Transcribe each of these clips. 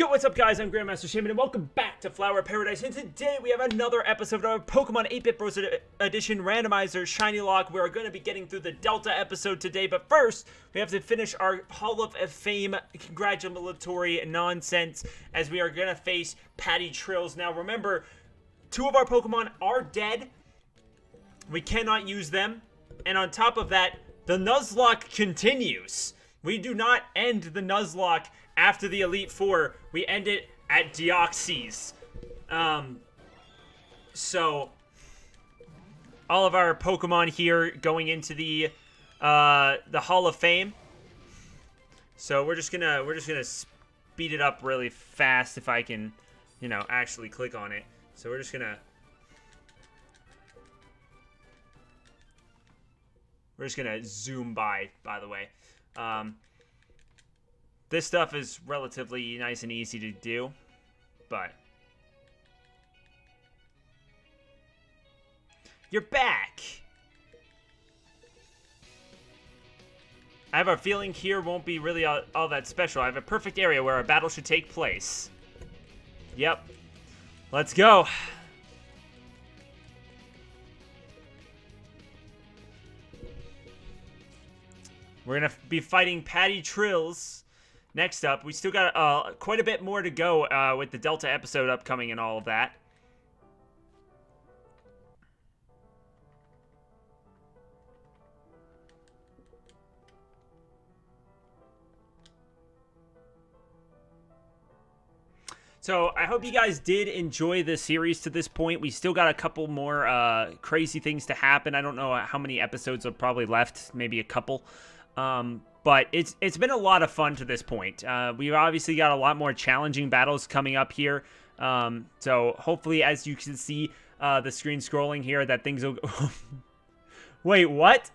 Yo, what's up guys, I'm Grandmaster Shaman and welcome back to Flower Paradise, and today we have another episode of our Pokemon 8-Bit Bros Edition Randomizer Shinylocke. We're going to be getting through the Delta episode today, but first, we have to finish our Hall of Fame congratulatory nonsense as we are going to face Patty Trills. Now remember, two of our Pokemon are dead, we cannot use them, and on top of that, the Nuzlocke continues. We do not end the Nuzlocke after the Elite Four. We end it at Deoxys. So all of our Pokemon here going into the Hall of Fame. So we're just gonna speed it up really fast if I can, actually click on it. So we're just gonna zoom by the way. This stuff is relatively nice and easy to do, but you're back. I have a feeling here won't be really all that special. I have a perfect area where our battle should take place. Yep. Let's go. We're going to be fighting Patty Trills. Next up, we still got quite a bit more to go with the Delta episode upcoming and all of that. So I hope you guys did enjoy the series to this point. We still got a couple more crazy things to happen. I don't know how many episodes are probably left, maybe a couple. But it's been a lot of fun to this point. We've obviously got a lot more challenging battles coming up here. So hopefully, as you can see the screen scrolling here, that things will go... Wait, what?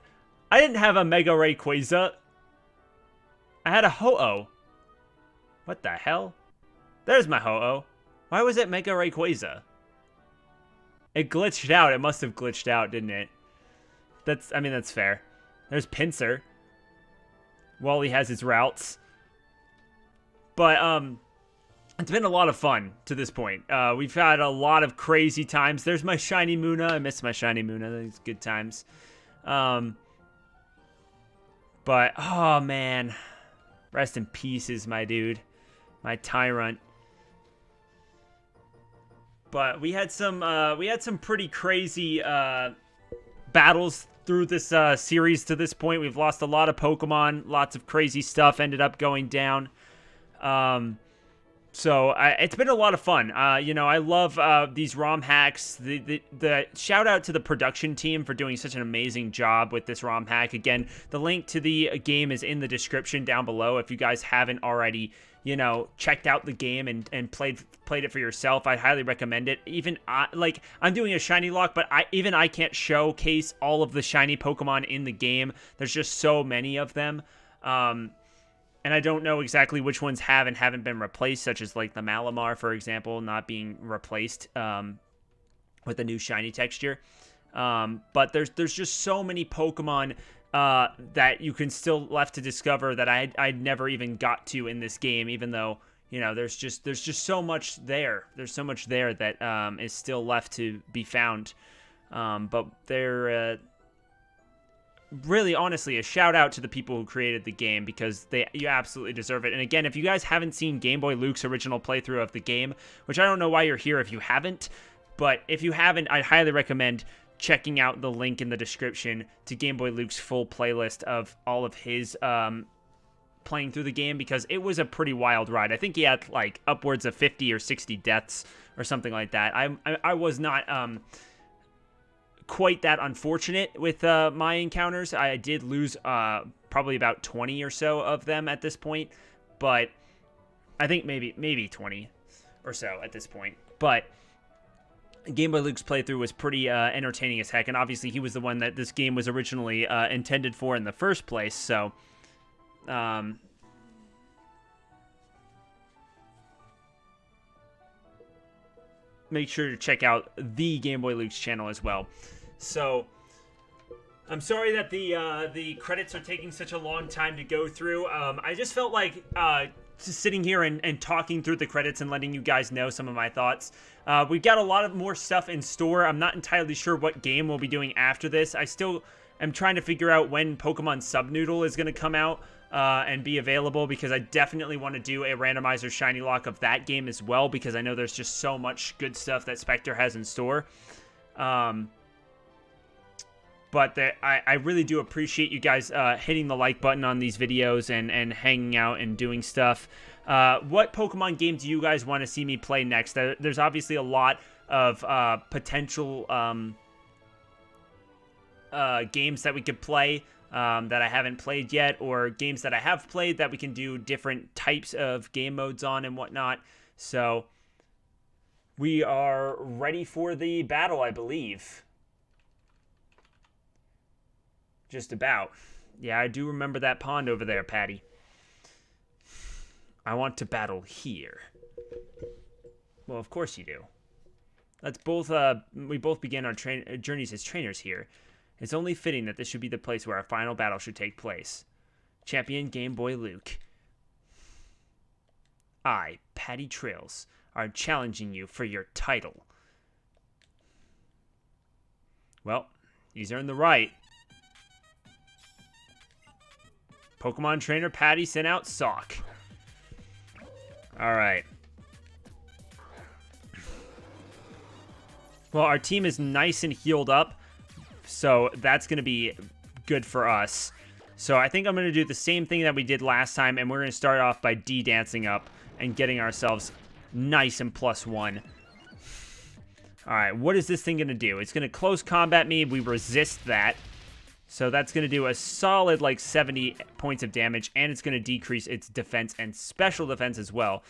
I didn't have a Mega Rayquaza. I had a Ho-Oh. What the hell? There's my Ho-Oh. Why was it Mega Rayquaza? It glitched out. It must have glitched out, didn't it? I mean, that's fair. There's Pinsir. Wally has his routes. But, it's been a lot of fun to this point. We've had a lot of crazy times. There's my Shiny Munna. I miss my Shiny Munna. These good times. But, oh, man. Rest in pieces, my dude. My Tyrant. But we had some pretty crazy, battles through this series to this point. We've lost a lot of Pokemon, lots of crazy stuff ended up going down. So it's been a lot of fun. I love these ROM hacks. The shout out to the production team for doing such an amazing job with this ROM hack. Again, the link to the game is in the description down below. If you guys haven't already, checked out the game and played it for yourself, I highly recommend it. Even I'm doing a Shinylocke, but I can't showcase all of the shiny Pokemon in the game. There's just so many of them. And I don't know exactly which ones have and haven't been replaced, such as like the Malamar, for example, not being replaced with a new shiny texture. But there's just so many Pokemon that you can still left to discover that I'd never even got to in this game, even though, there's just so much there. There's so much there that is still left to be found. But they're... really, honestly, a shout out to the people who created the game, because you absolutely deserve it. And again, if you guys haven't seen Game Boy Luke's original playthrough of the game, which I don't know why you're here if you haven't, but if you haven't, I highly recommend checking out the link in the description to Game Boy Luke's full playlist of all of his playing through the game, because it was a pretty wild ride. I think he had like upwards of 50 or 60 deaths or something like that. I was not quite that unfortunate with my encounters. I did lose probably about 20 or so of them at this point, but I think maybe 20 or so at this point. But Game Boy Luke's playthrough was pretty entertaining as heck, and obviously he was the one that this game was originally intended for in the first place, so make sure to check out the Game Boy Luke's channel as well. So I'm sorry that the credits are taking such a long time to go through. I just felt like just sitting here and talking through the credits and letting you guys know some of my thoughts. We've got a lot of more stuff in store. I'm not entirely sure what game we'll be doing after this. I still am trying to figure out when Pokemon Subnoodle is going to come out and be available, because I definitely want to do a Randomizer Shinylocke of that game as well, because I know there's just so much good stuff that Spectre has in store. But I really do appreciate you guys hitting the like button on these videos and hanging out and doing stuff. What Pokemon game do you guys want to see me play next? There's obviously a lot of potential games that we could play that I haven't played yet, or games that I have played that we can do different types of game modes on and whatnot. So we are ready for the battle, I believe. Just about. Yeah, I do remember that pond over there, Patty. I want to battle here. Well, of course you do. Let's both, we both began our journeys as trainers here. It's only fitting that this should be the place where our final battle should take place. Champion Game Boy Luke. I, Patty Trails, are challenging you for your title. Well, he's earned the right. Pokemon trainer Patty sent out Sock. Alright. Well, our team is nice and healed up, so that's going to be good for us. So I think I'm going to do the same thing that we did last time, and we're going to start off by D-dancing up and getting ourselves nice and +1. Alright, what is this thing going to do? It's going to close combat me. We resist that. So that's going to do a solid, like, 70 points of damage, and it's going to decrease its defense and special defense as well.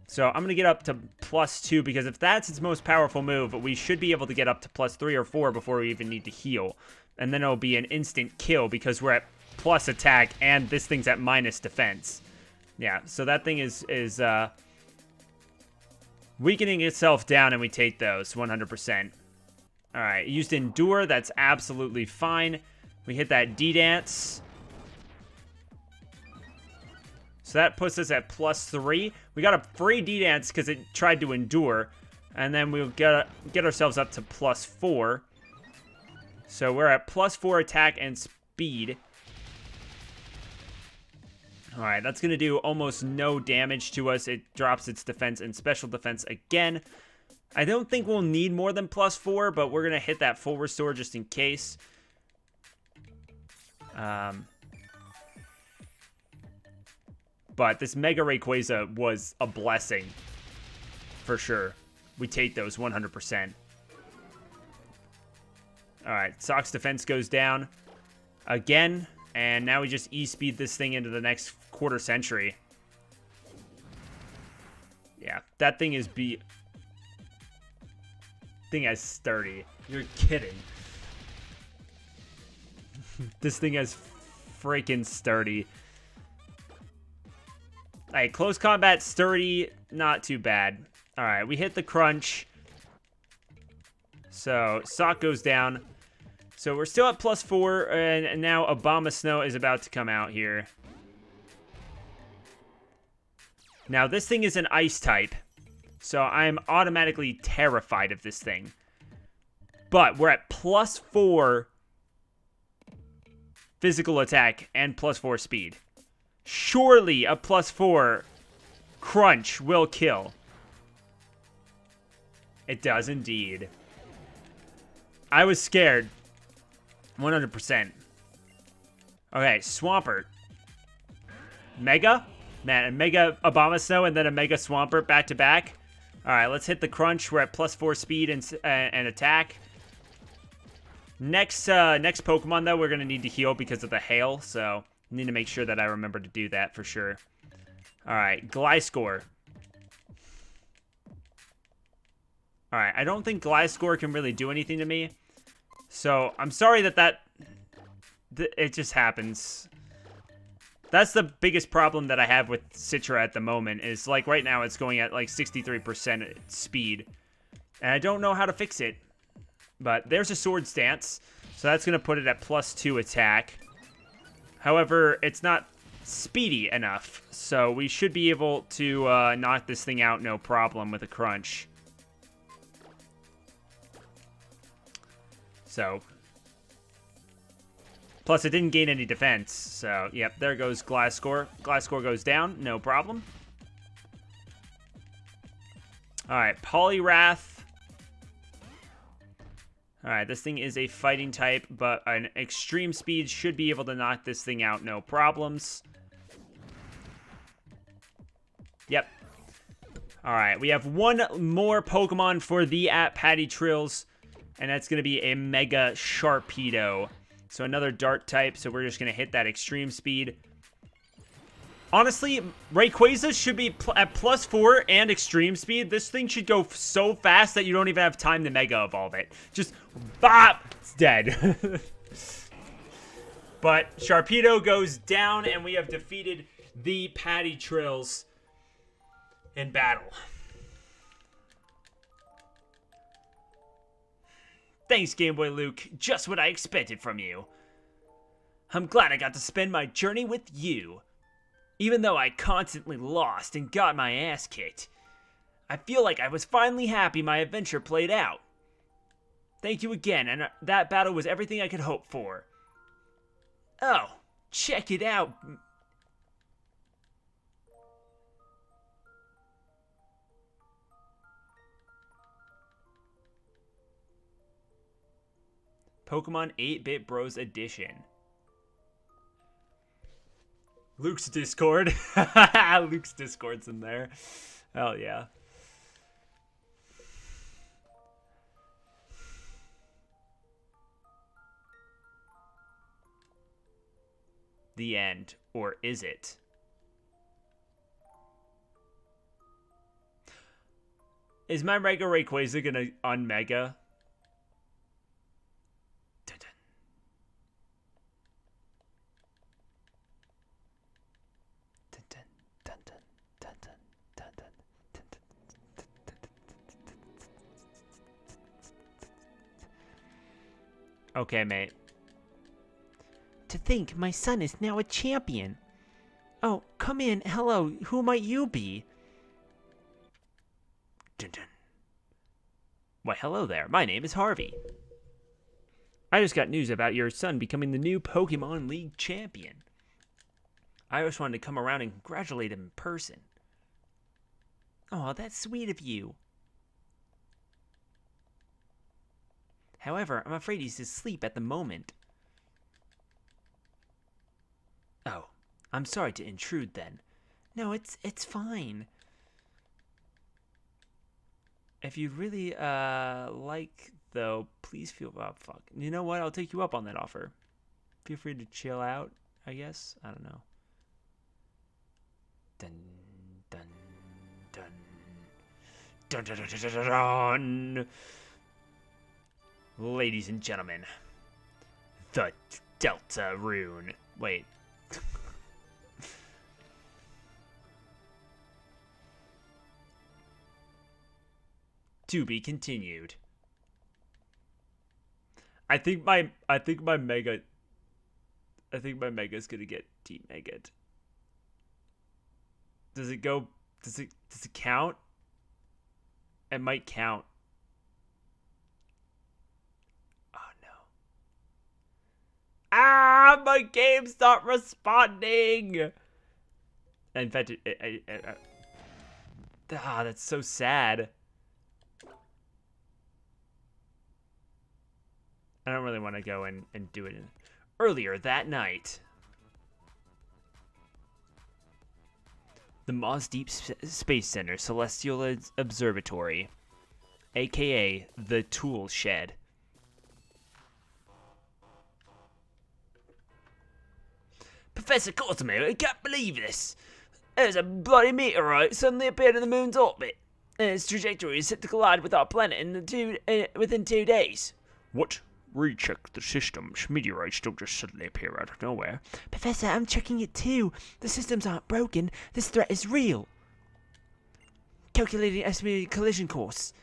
So I'm going to get up to +2, because if that's its most powerful move, we should be able to get up to +3 or 4 before we even need to heal. And then it'll be an instant kill, because we're at plus attack, and this thing's at minus defense. Yeah, so that thing is weakening itself down, and we take those 100%. All right, used Endure. That's absolutely fine. We hit that D-Dance. So that puts us at +3. We got a free D-Dance because it tried to Endure. And then we'll get ourselves up to +4. So we're at +4 attack and speed. Alright, that's going to do almost no damage to us. It drops its defense and special defense again. I don't think we'll need more than +4, but we're going to hit that full restore just in case. But this Mega Rayquaza was a blessing, for sure. We take those 100%. Alright, Sock's defense goes down again, and now we just E-speed this thing into the next quarter century. Yeah, that thing is thing is sturdy. You're kidding. This thing is freaking sturdy. Alright, close combat, sturdy, not too bad. Alright, we hit the crunch. So, Sock goes down. So, we're still at +4, and now Abomasnow is about to come out here. Now, this thing is an ice type. So, I'm automatically terrified of this thing. But, we're at +4 physical attack and +4 speed. Surely a +4 crunch will kill. It does indeed. I was scared. 100%. Okay, Swampert. Mega? Man, a Mega Abomasnow and then a Mega Swampert back to back. Alright, let's hit the crunch. We're at +4 speed and attack. Next Pokemon, though, we're going to need to heal because of the hail, so I need to make sure that I remember to do that for sure. Alright, Gliscor. Alright, I don't think Gliscor can really do anything to me. So, I'm sorry that it just happens. That's the biggest problem that I have with Citra at the moment, is like right now it's going at like 63% speed. And I don't know how to fix it. But there's a Sword Stance, so that's going to put it at +2 attack. However, it's not speedy enough. So we should be able to knock this thing out no problem with a crunch. So, plus it didn't gain any defense. So, yep, there goes Glasgow. Glasgow goes down, no problem. Alright, Poliwrath. Alright, this thing is a fighting type, but an extreme speed should be able to knock this thing out no problems. Yep. Alright, we have one more Pokemon for the Patty Trills, and that's going to be a Mega Sharpedo. So another Dart type, so we're just going to hit that extreme speed. Honestly, Rayquaza should be at +4 and extreme speed. This thing should go so fast that you don't even have time to Mega Evolve it. Just, bop, it's dead. But Sharpedo goes down, and we have defeated the Patty Trills in battle. Thanks, Game Boy Luke. Just what I expected from you. I'm glad I got to spend my journey with you. Even though I constantly lost and got my ass kicked, I feel like I was finally happy my adventure played out. Thank you again, and that battle was everything I could hope for. Oh, check it out. Pokemon 8-Bit Bros Edition. Luke's Discord. Luke's Discord's in there. Hell yeah. The end. Or is it? Is my Mega Rayquaza gonna unmega? Okay, mate. To think my son is now a champion. Oh, come in. Hello, who might you be? Dun dun. Why, hello there. My name is Harvey. I just got news about your son becoming the new Pokemon League champion. I just wanted to come around and congratulate him in person. Oh, that's sweet of you. However, I'm afraid he's asleep at the moment. Oh, I'm sorry to intrude then. No, it's fine. If you'd really like though, please feel fuck. You know what? I'll take you up on that offer. Feel free to chill out, I guess. I don't know. Dun dun dun dun dun dun dun dun dun. Ladies and gentlemen, the Delta Rune. Wait. To be continued. I think my Mega's gonna get de-Mega'd. Does it count? It might count. Ah, my game's not responding. In fact, that's so sad. I don't really want to go and do it. Earlier that night, the Moss Deep Space Center Celestial Observatory, aka the Tool Shed. Professor Cosmo, I can't believe this. There's a bloody meteorite suddenly appeared in the moon's orbit, and its trajectory is set to collide with our planet within 2 days. What? Recheck the systems. Meteorites don't just suddenly appear out of nowhere. Professor, I'm checking it too. The systems aren't broken. This threat is real. Calculating estimated collision course.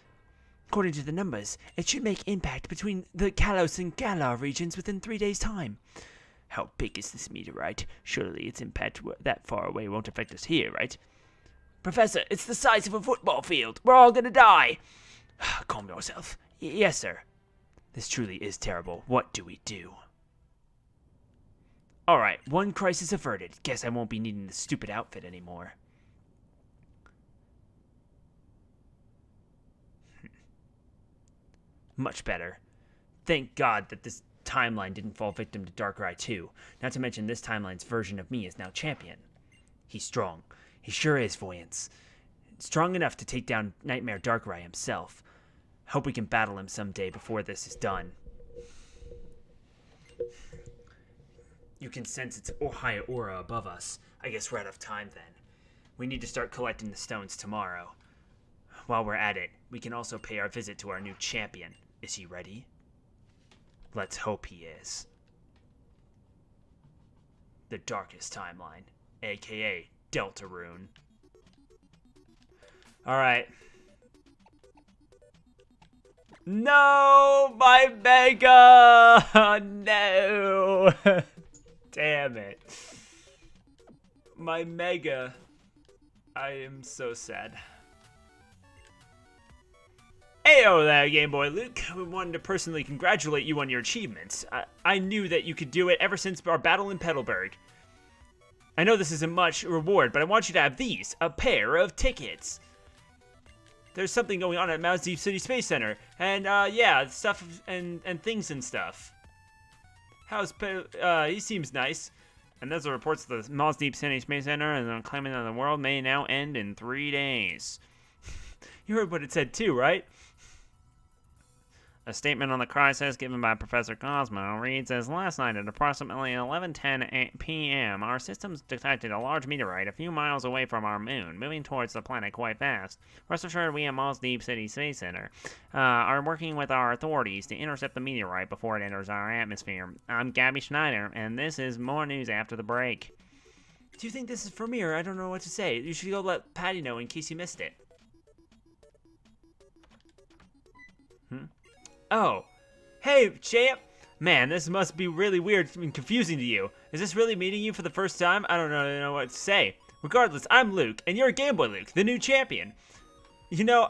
According to the numbers, it should make impact between the Kalos and Galar regions within 3 days' time. How big is this meteorite? Surely its impact that far away won't affect us here, right? Professor, it's the size of a football field. We're all gonna die. Calm yourself. Yes, sir. This truly is terrible. What do we do? Alright, one crisis averted. Guess I won't be needing this stupid outfit anymore. Much better. Thank God that this timeline didn't fall victim to Darkrai 2. Not to mention this timeline's version of me is now champion. He's strong. He sure is, Voyance. Strong enough to take down Nightmare Darkrai himself. Hope we can battle him someday before this is done. You can sense its high aura above us. I guess we're out of time then. We need to start collecting the stones tomorrow. While we're at it, we can also pay our visit to our new champion. Is he ready? Let's hope he is. The Darkest Timeline, aka Deltarune. Alright. No! My Mega! No! Damn it. My Mega. I am so sad. Heyo there, Game Boy Luke. We wanted to personally congratulate you on your achievements. I knew that you could do it ever since our battle in Petalburg. I know this isn't much reward, but I want you to have these. A pair of tickets. There's something going on at Mount Deep City Space Center. And, yeah, stuff and things and stuff. He seems nice. And those are reports of the Mount Deep City Space Center and the claiming that the world may now end in 3 days. You heard what it said too, right? A statement on the crisis given by Professor Cosmo reads as last night at approximately 11:10 p.m., our systems detected a large meteorite a few miles away from our moon, moving towards the planet quite fast. Rest assured, we at Moss Deep City Space Center are working with our authorities to intercept the meteorite before it enters our atmosphere. I'm Gabby Schneider, and this is more news after the break. Do you think this is for me, or I don't know what to say? You should go let Patty know in case you missed it. Oh. Hey, champ! Man, this must be really weird and confusing to you. Is this really meeting you for the first time? I don't know what to say. Regardless, I'm Luke, and you're Game Boy Luke, the new champion. You know,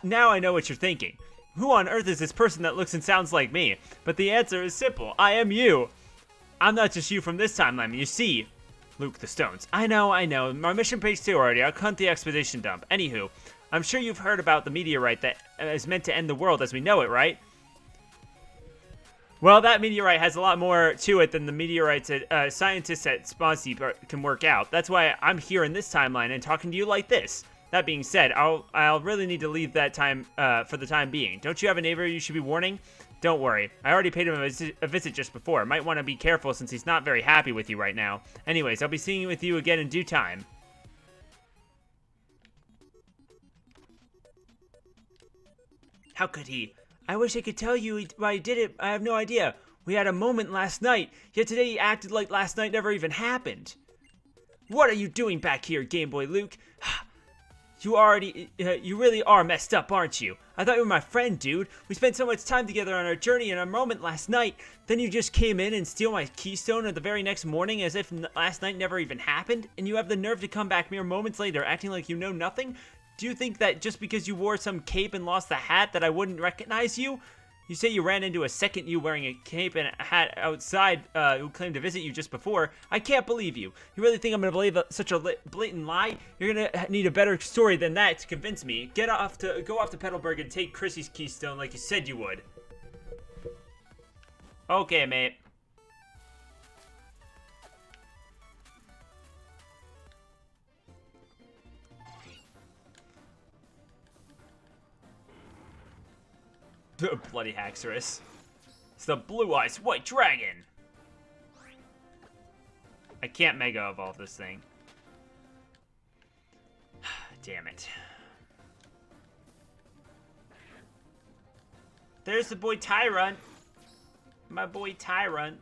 now I know what you're thinking. Who on earth is this person that looks and sounds like me? But the answer is simple. I am you. I'm not just you from this timeline, you see. Luke the Stones. I know. Our mission page 2 already. I'll hunt the expedition dump. Anywho, I'm sure you've heard about the meteorite that is meant to end the world as we know it, right? Well, that meteorite has a lot more to it than the meteorites that scientists at Sponsy can work out. That's why I'm here in this timeline and talking to you like this. That being said, I'll really need to leave that time for the time being. Don't you have a neighbor you should be warning? Don't worry. I already paid him a visit just before. Might want to be careful since he's not very happy with you right now. Anyways, I'll be seeing with you again in due time. How could he? I wish I could tell you why he did it. I have no idea. We had a moment last night, yet today he acted like last night never even happened. What are you doing back here, Game Boy Luke? You really are messed up, aren't you? I thought you were my friend, dude. We spent so much time together on our journey and our moment last night. Then you just came in and steal my keystone at the very next morning as if last night never even happened? And you have the nerve to come back mere moments later acting like you know nothing? Do you think that just because you wore some cape and lost the hat that I wouldn't recognize you? You say you ran into a second you wearing a cape and a hat outside who claimed to visit you just before. I can't believe you. You really think I'm going to believe such a blatant lie? You're going to need a better story than that to convince me. Go off to Petalburg and take Chrissy's keystone like you said you would. Okay, mate. Bloody Haxorus. It's the Blue Eyes White Dragon. I can't Mega Evolve this thing. Damn it. There's the boy Tyrant. My boy Tyrant.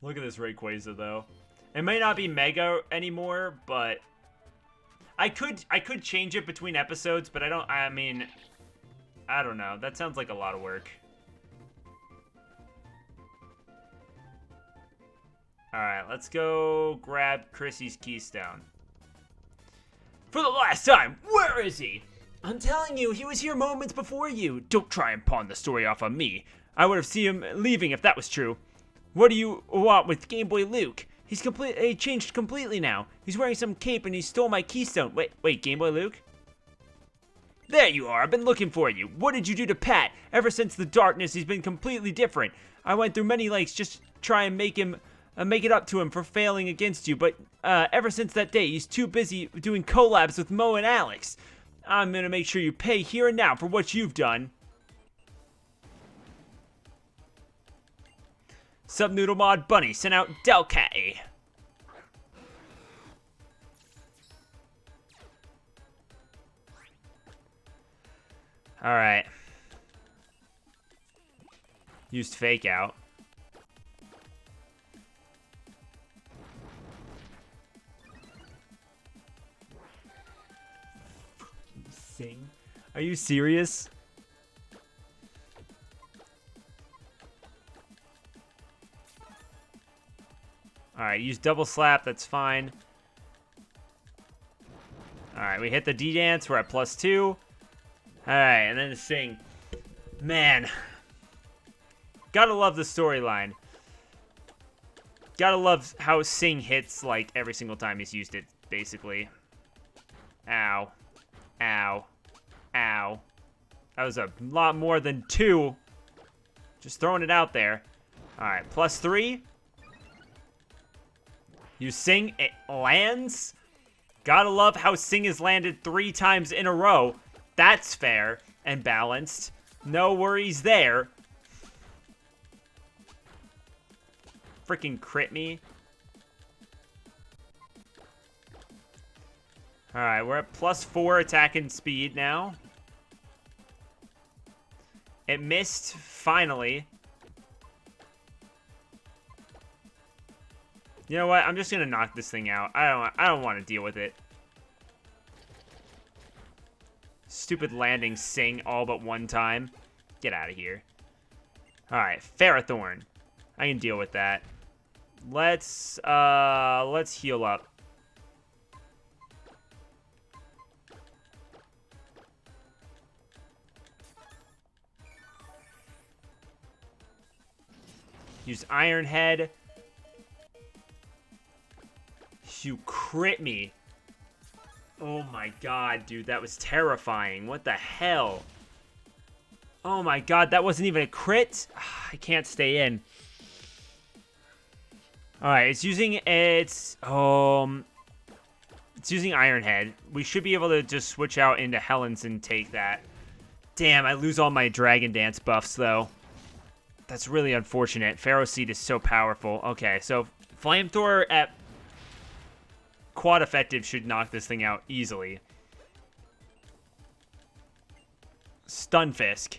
Look at this Rayquaza though. It may not be Mega anymore, but I could change it between episodes, but I don't know. That sounds like a lot of work. Alright, let's go grab Chrissy's keystone. For the last time, where is he? I'm telling you, he was here moments before you. Don't try and pawn the story off on me. I would have seen him leaving if that was true. What do you want with Game Boy Luke? He changed completely now. He's wearing some cape and he stole my keystone. Wait, Game Boy Luke? There you are, I've been looking for you. What did you do to Pat? Ever since the darkness, he's been completely different. I went through many lakes just to try and make it up to him for failing against you, but ever since that day, he's too busy doing collabs with Mo and Alex. I'm gonna make sure you pay here and now for what you've done. Subnoodle Mod Bunny sent out Delcat. Alright. Used fake out. Sing? Are you serious? Alright, use double slap, that's fine. Alright, we hit the D-dance, we're at +2. Alright, and then the sing. Man. Gotta love the storyline. Gotta love how sing hits, like, every single time he's used it, basically. Ow. Ow. Ow. That was a lot more than 2. Just throwing it out there. Alright, +3. You sing, it lands. Gotta love how sing has landed 3 times in a row. That's fair and balanced. No worries there. Freaking crit me. Alright, we're at +4 attack and speed now. It missed, finally. You know what? I'm just gonna knock this thing out. I don't want to deal with it. Stupid landing sing all but one time. Get out of here. Alright, Ferrothorn. I can deal with that. Let's heal up. Use Iron Head. You crit me. Oh my god, dude, that was terrifying. What the hell? Oh my god, that wasn't even a crit? I can't stay in. Alright, it's using Iron Head. We should be able to just switch out into Helen's and take that. Damn, I lose all my Dragon Dance buffs, though. That's really unfortunate. Pharaoh Seed is so powerful. Okay, so Flamethrower at quad effective should knock this thing out easily. Stunfisk.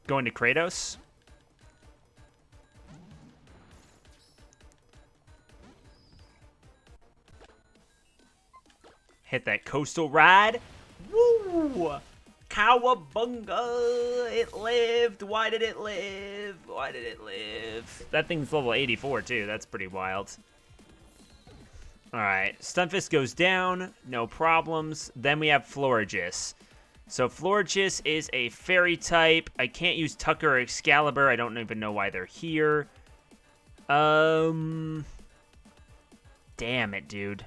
Going to Kratos. Hit that coastal ride. Woo! Cowabunga! It lived! Why did it live? Why did it live? That thing's level 84 too. That's pretty wild. Alright, Stunfisk goes down. No problems. Then we have Florges. So Florges is a fairy type. I can't use Tucker or Excalibur. I don't even know why they're here. Damn it, dude.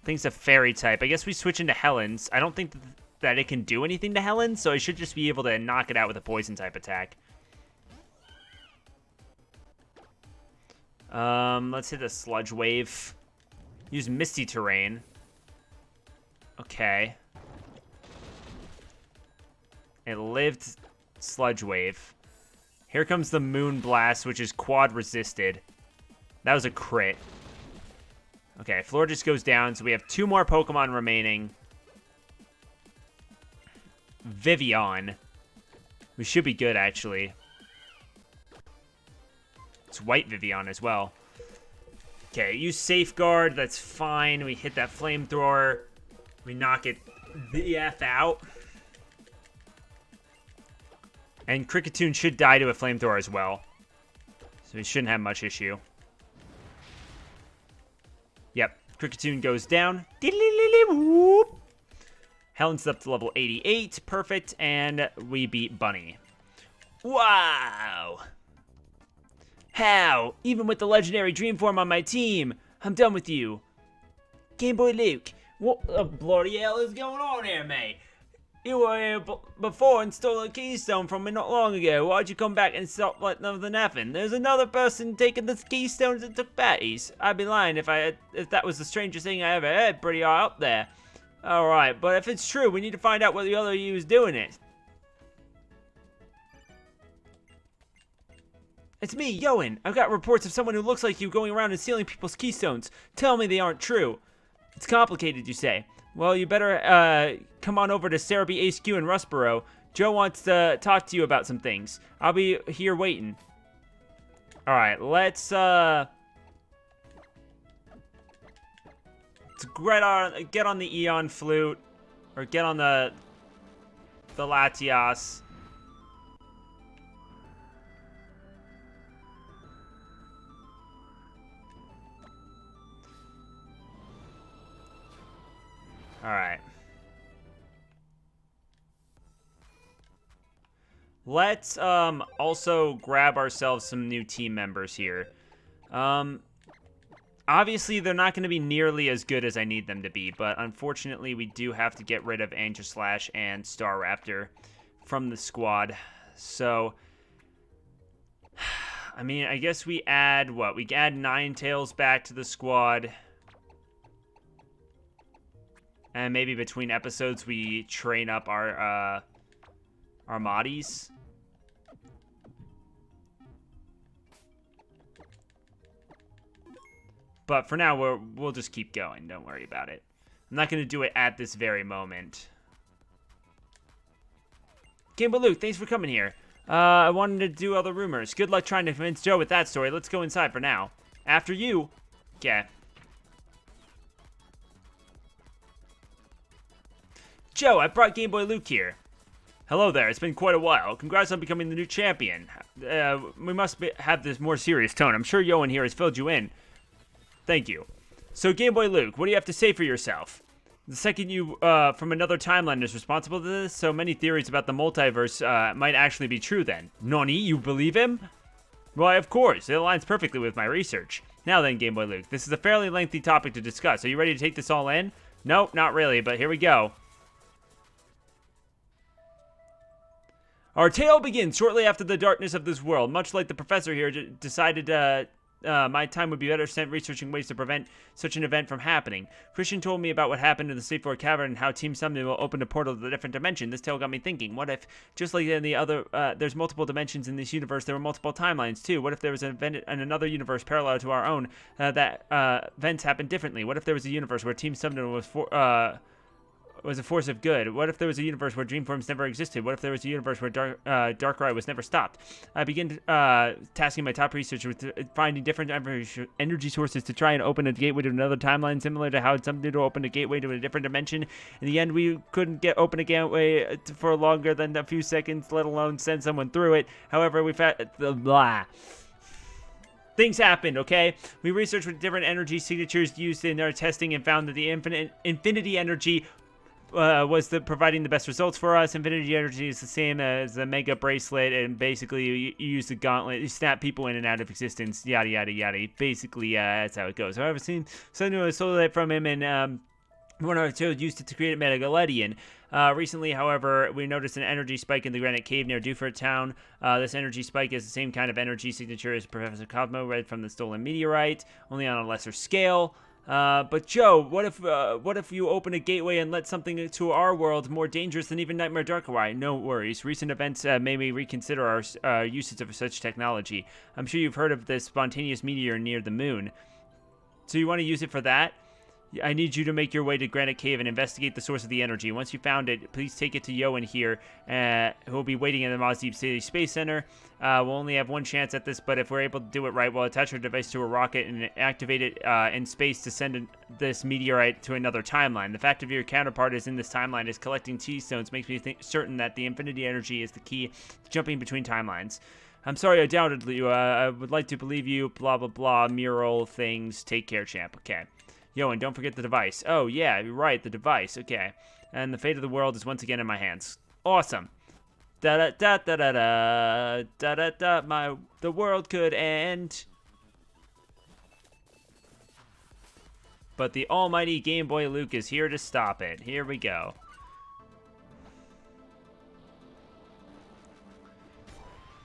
Thing's a fairy type. I guess we switch into Helen's. I don't think that it can do anything to Helen, so I should just be able to knock it out with a poison type attack. Let's hit the Sludge Wave. Use Misty Terrain. Okay. It lived Sludge Wave. Here comes the Moon Blast, which is quad resisted. That was a crit. Okay, Florges goes down, so we have 2 more Pokemon remaining. Vivian. We should be good, actually. It's White Vivian as well. Okay, use Safeguard. That's fine. We hit that Flamethrower. We knock it the F out. And Cricketoon should die to a flamethrower as well. So he shouldn't have much issue. Yep, Cricketoon goes down. Helen's up to level 88. Perfect. And we beat Bunny. Wow. How? Even with the legendary Dreamform on my team, I'm done with you. Game Boy Luke, what the bloody hell is going on here, mate? You were here before and stole a keystone from me not long ago. Why'd you come back and stop like nothing happened? There's another person taking the keystones and took Patty's. I'd be lying if that was the strangest thing I ever heard pretty high up there. Alright, but if it's true, we need to find out what the other you is doing it. It's me, Yoan. I've got reports of someone who looks like you going around and stealing people's keystones. Tell me they aren't true. It's complicated, you say. Well, you better come on over to Cerebi HQ in Rustboro. Joe wants to talk to you about some things. I'll be here waiting. Alright, let's get on the Eon Flute. Or get on the Latias. Alright. Let's also grab ourselves some new team members here. Obviously, they're not going to be nearly as good as I need them to be, but unfortunately, we do have to get rid of Angelslash and Staraptor from the squad. So, I mean, I guess we add, what? We add Ninetales back to the squad. And maybe between episodes, we train up our Moddies. But for now, we'll just keep going. Don't worry about it. I'm not going to do it at this very moment. Gamble Luke, thanks for coming here. I wanted to do other rumors. Good luck trying to convince Joe with that story. Let's go inside for now. After you. Okay. Joe, I brought Game Boy Luke here. Hello there, it's been quite a while. Congrats on becoming the new champion. We must have this more serious tone. I'm sure Yoan here has filled you in. Thank you. So, Game Boy Luke, what do you have to say for yourself? The second you from another timeline is responsible for this, so many theories about the multiverse might actually be true then. Nani, you believe him? Why, of course. It aligns perfectly with my research. Now then, Game Boy Luke, this is a fairly lengthy topic to discuss. Are you ready to take this all in? Nope, not really, but here we go. Our tale begins shortly after the darkness of this world. Much like the professor here decided my time would be better spent researching ways to prevent such an event from happening. Christian told me about what happened in the Safe Floor Cavern and how Team Summoning will open a portal to a different dimension. This tale got me thinking, what if, just like in the other, there's multiple dimensions in this universe, there were multiple timelines too? What if there was an event in another universe parallel to our own that events happened differently? What if there was a universe where Team Summoning was a force of good? What if there was a universe where Dreamforms never existed? What if there was a universe where Darkrai was never stopped? I began tasking my top researcher with finding different energy sources to try and open a gateway to another timeline, similar to how something to open a gateway to a different dimension. In the end, we couldn't open a gateway for longer than a few seconds, let alone send someone through it. However, we found things happened, okay? We researched with different energy signatures used in our testing and found that the infinity energy was providing the best results for us. Infinity energy is the same as the Mega Bracelet, and basically you use the gauntlet, you snap people in and out of existence, yada yada yada. Basically, that's how it goes. I've seen something was stole it from him, and one of our two used it to create Metagaledian. Recently, however, we noticed an energy spike in the Granite Cave near Dewford Town. This energy spike is the same kind of energy signature as Professor Cosmo read from the stolen meteorite, only on a lesser scale. But Joe, what if you open a gateway and let something to our world more dangerous than even Nightmare Darkrai? No worries. Recent events made me reconsider our usage of such technology. I'm sure you've heard of this spontaneous meteor near the moon. So you want to use it for that? I need you to make your way to Granite Cave and investigate the source of the energy. Once you found it, please take it to Yoan here, who will be waiting in the Maz Deep City Space Center. We'll only have one chance at this, but if we're able to do it right, we'll attach our device to a rocket and activate it in space to send this meteorite to another timeline. The fact of your counterpart is in this timeline is collecting T-stones makes me certain that the infinity energy is the key to jumping between timelines. I'm sorry I doubted you. I would like to believe you. Blah, blah, blah. Mural things. Take care, champ. Okay. Yo, and don't forget the device. Oh, yeah, you're right, the device. Okay. And the fate of the world is once again in my hands. Awesome. Da-da-da-da-da-da. Da-da-da. The world could end. But the almighty Game Boy Luke is here to stop it. Here we go.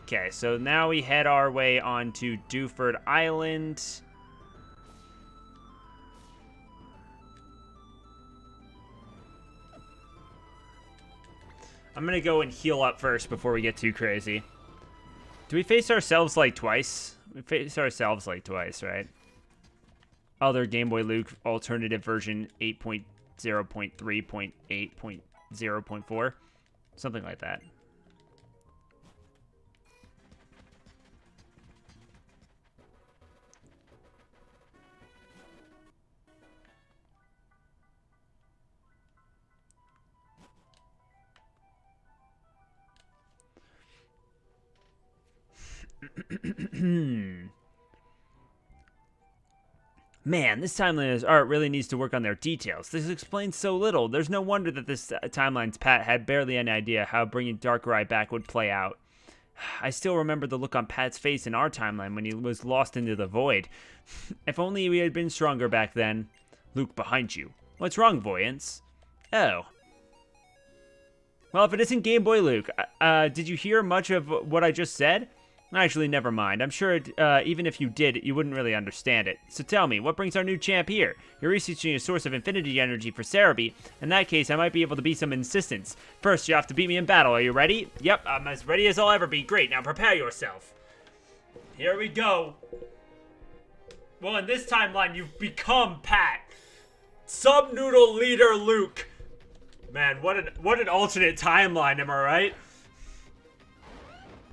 Okay, so now we head our way onto Dewford Island. I'm gonna go and heal up first before we get too crazy. Do we face ourselves like twice? We face ourselves like twice, right? Other Game Boy Luke alternative version 8.0.3.8.0.4. Something like that. Man, this timeline's art really needs to work on their details. This explains so little. There's no wonder that this timeline's Pat had barely any idea how bringing Darkrai back would play out. I still remember the look on Pat's face in our timeline when he was lost into the void. If only we had been stronger back then. Luke, behind you. What's wrong, Voyance? Oh. Well, if it isn't Game Boy Luke, did you hear much of what I just said? Actually, never mind. I'm sure even if you did, you wouldn't really understand it. So tell me, what brings our new champ here? You're researching a source of infinity energy for Cerebi. In that case, I might be able to be some assistance. First, you have to beat me in battle. Are you ready? Yep, I'm as ready as I'll ever be. Great, now prepare yourself. Here we go. Well, in this timeline, you've become Pat. Subnoodle Leader Luke. Man, what an alternate timeline, am I right?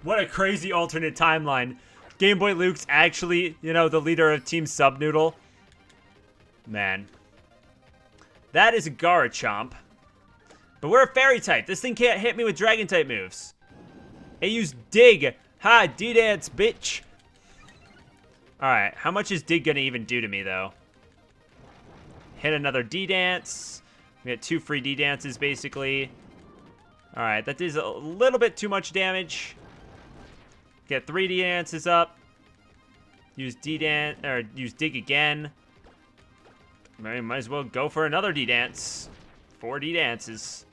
What a crazy alternate timeline. Game Boy Luke's actually, you know, the leader of Team Subnoodle. Man. That is a Garchomp. But we're a Fairy type. This thing can't hit me with Dragon type moves. It used Dig. Ha, D-Dance, bitch. Alright, how much is Dig gonna even do to me, though? Hit another D-Dance. We got 2 free D-Dances, basically. Alright, that does a little bit too much damage. Get 3 D-Dances up. Use D-Dance, or use Dig again. Might as well go for another D-Dance. 4 D-Dances.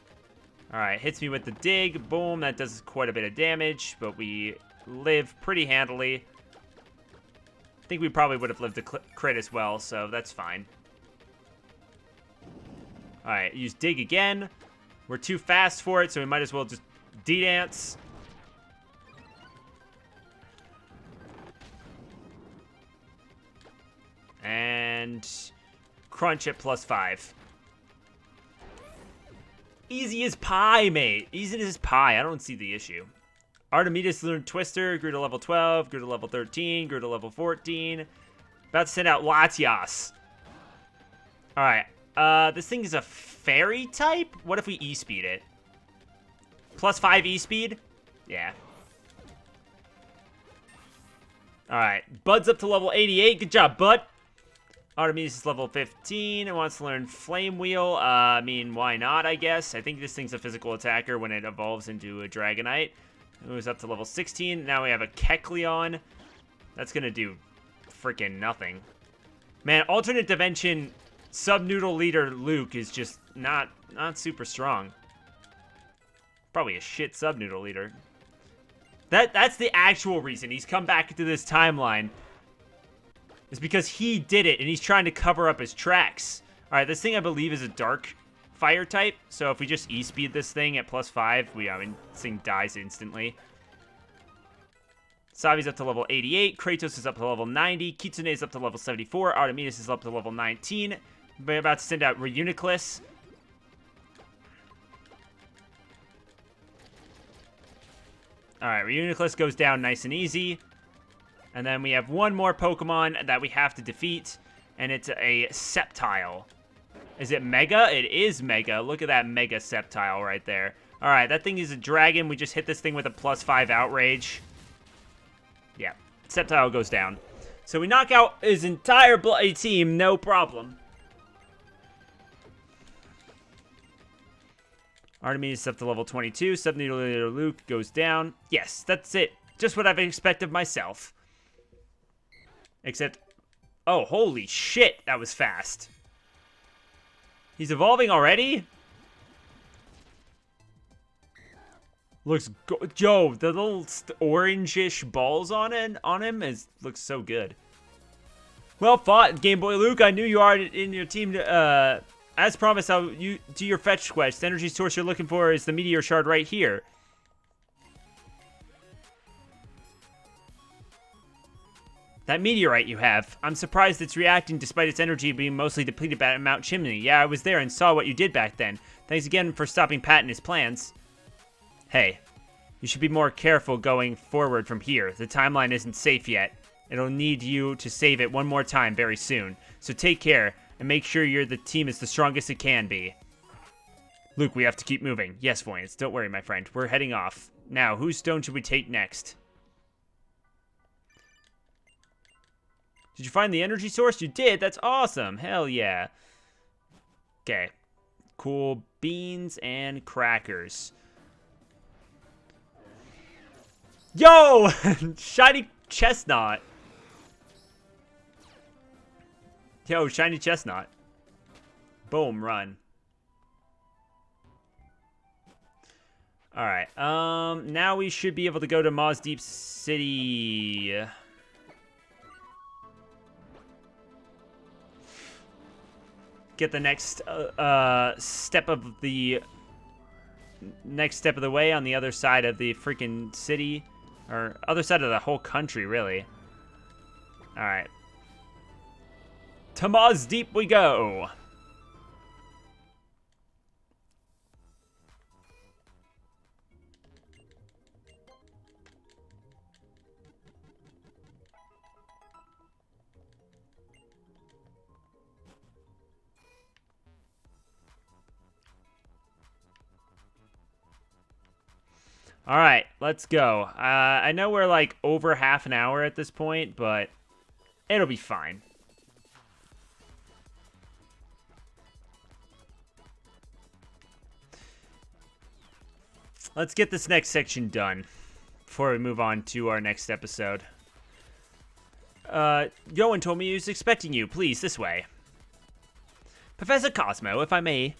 Alright, hits me with the Dig. Boom, that does quite a bit of damage, but we live pretty handily. I think we probably would have lived the crit as well, so that's fine. Alright, use Dig again. We're too fast for it, so we might as well just D-Dance. And crunch at +5. Easy as pie, mate. Easy as pie. I don't see the issue. Artemidas learned Twister, grew to level 12, grew to level 13, grew to level 14. About to send out Latias. Alright. This thing is a fairy type? What if we E-speed it? +5 E-speed? Yeah. Alright. Bud's up to level 88. Good job, Bud. Artemidas is level 15 and wants to learn Flame Wheel. I mean, why not, I guess? I think this thing's a physical attacker when it evolves into a Dragonite. It moves up to level 16. Now we have a Kecleon. That's going to do freaking nothing. Man, alternate dimension Subnoodle Leader Luke is just not super strong. Probably a shit Subnoodle Leader. That's the actual reason he's come back into this timeline. Is because he did it, and he's trying to cover up his tracks. Alright, this thing I believe is a dark fire type, so if we just E-speed this thing at +5, I mean, this thing dies instantly. Savi's up to level 88, Kratos is up to level 90, Kitsune is up to level 74, Artemidas is up to level 19, We're about to send out Reuniclus. Alright, Reuniclus goes down nice and easy. And then we have one more Pokemon that we have to defeat. And it's a Sceptile. Is it Mega? It is Mega. Look at that Mega Sceptile right there. Alright, that thing is a dragon. We just hit this thing with a +5 Outrage. Yeah, Sceptile goes down. So we knock out his entire bloody team, no problem. Artemis is up to level 22. 70-liter Luke goes down. Yes, that's it. Just what I've expected of myself. Except, oh, holy shit, that was fast. He's evolving already? Looks Joe, the little orangish balls on him looks so good. Well fought, Game Boy Luke. I knew you are in your team. As promised, I'll do your fetch quest. The energy source you're looking for is the meteor shard right here. That meteorite you have. I'm surprised it's reacting despite its energy being mostly depleted at Mount Chimney. Yeah, I was there and saw what you did back then. Thanks again for stopping Pat and his plans. Hey, you should be more careful going forward from here. The timeline isn't safe yet. It'll need you to save it one more time very soon. So take care and make sure the team is the strongest it can be. Luke, we have to keep moving. Yes, Voyance, don't worry, my friend. We're heading off. Now, whose stone should we take next? Did you find the energy source? You did? That's awesome. Hell yeah. Okay. Cool beans and crackers. Yo! Shiny chestnut. Yo, shiny chestnut. Boom, run. Alright, now we should be able to go to Maw's Deep City. Get the next step of the way on the other side of the freaking city, or other side of the whole country, really. All right, to Maw's Deep we go. All right, let's go. I know we're like over half an hour at this point, but it'll be fine. Let's get this next section done before we move on to our next episode. Yoan told me he was expecting you. Please, this way. Professor Cosmo, if I may.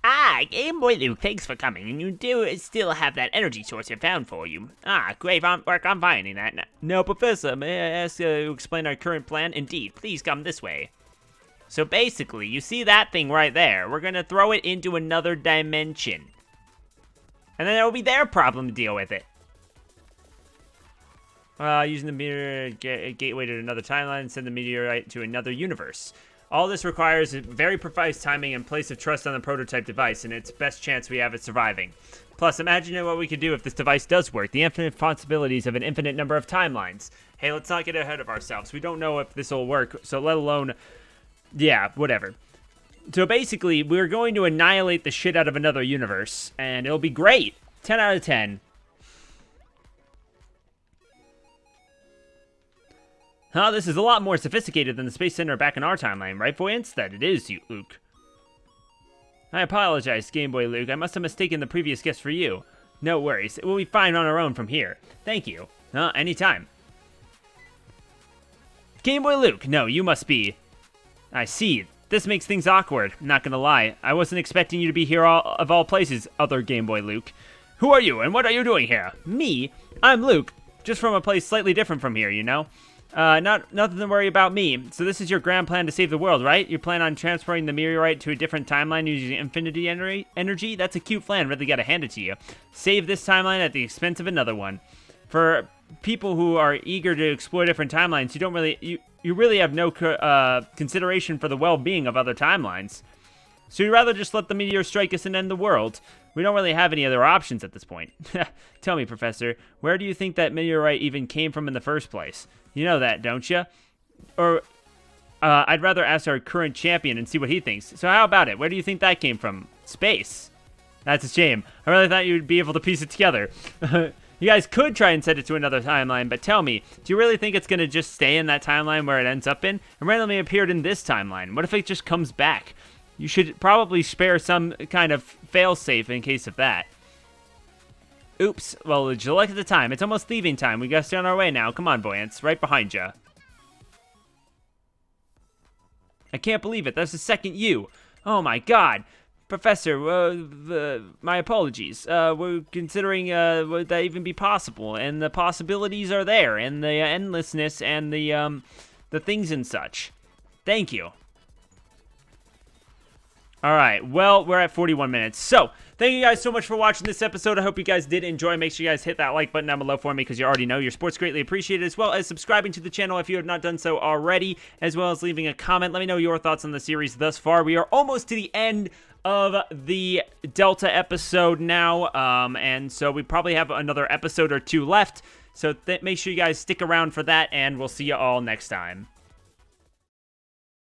Ah, Game Boy Luke, thanks for coming. And you do still have that energy source I found for you. Ah, great work on finding that. No, Professor, may I ask you to explain our current plan? Indeed, please come this way. So basically, you see that thing right there? We're going to throw it into another dimension. And then it'll be their problem to deal with it. Using the meteor gateway to another timeline and send the meteorite to another universe. All this requires very precise timing and place of trust on the prototype device, and it's best chance we have it surviving. Plus, imagine what we could do if this device does work. The infinite possibilities of an infinite number of timelines. Hey, let's not get ahead of ourselves. We don't know if this will work, so let alone... Yeah, whatever. So basically, we're going to annihilate the shit out of another universe, and it'll be great. 10 out of 10. Huh, this is a lot more sophisticated than the Space Center back in our timeline, right, Voyance? That it is, Luke. I apologize, Game Boy Luke. I must have mistaken the previous guest for you. No worries. We'll be fine on our own from here. Thank you. Anytime. Game Boy Luke. No, you must be... I see. This makes things awkward. I'm not gonna lie. I wasn't expecting you to be here of all places, other Game Boy Luke. Who are you, and what are you doing here? Me? I'm Luke. Just from a place slightly different from here, you know? Nothing to worry about me. So this is your grand plan to save the world, right? You plan on transporting the meteorite to a different timeline using infinity energy? That's a cute plan, really gotta hand it to you. Save this timeline at the expense of another one. For people who are eager to explore different timelines, you really have no consideration for the well-being of other timelines. So you'd rather just let the meteor strike us and end the world. We don't really have any other options at this point. Tell me, Professor, where do you think that meteorite even came from in the first place? You know that, don't you? Or, I'd rather ask our current champion and see what he thinks. So how about it? Where do you think that came from? Space. That's a shame. I really thought you'd be able to piece it together. You guys could try and send it to another timeline, but tell me, do you really think it's going to just stay in that timeline where it ends up in? And randomly appeared in this timeline. What if it just comes back? You should probably spare some kind of fail-safe in case of that. Oops. Well, would you look at the time? It's almost leaving time. We gotta stay on our way now. Come on, Buoyance. Right behind you. I can't believe it. That's the second U. Oh my god. Professor, my apologies. We're considering, would that even be possible? And the possibilities are there, and the endlessness, and the things and such. Thank you. All right, well, we're at 41 minutes. So, thank you guys so much for watching this episode. I hope you guys did enjoy. Make sure you guys hit that like button down below for me because you already know your support's greatly appreciated, as well as subscribing to the channel if you have not done so already, as well as leaving a comment. Let me know your thoughts on the series thus far. We are almost to the end of the Delta episode now, and so we probably have another episode or two left. So make sure you guys stick around for that, and we'll see you all next time.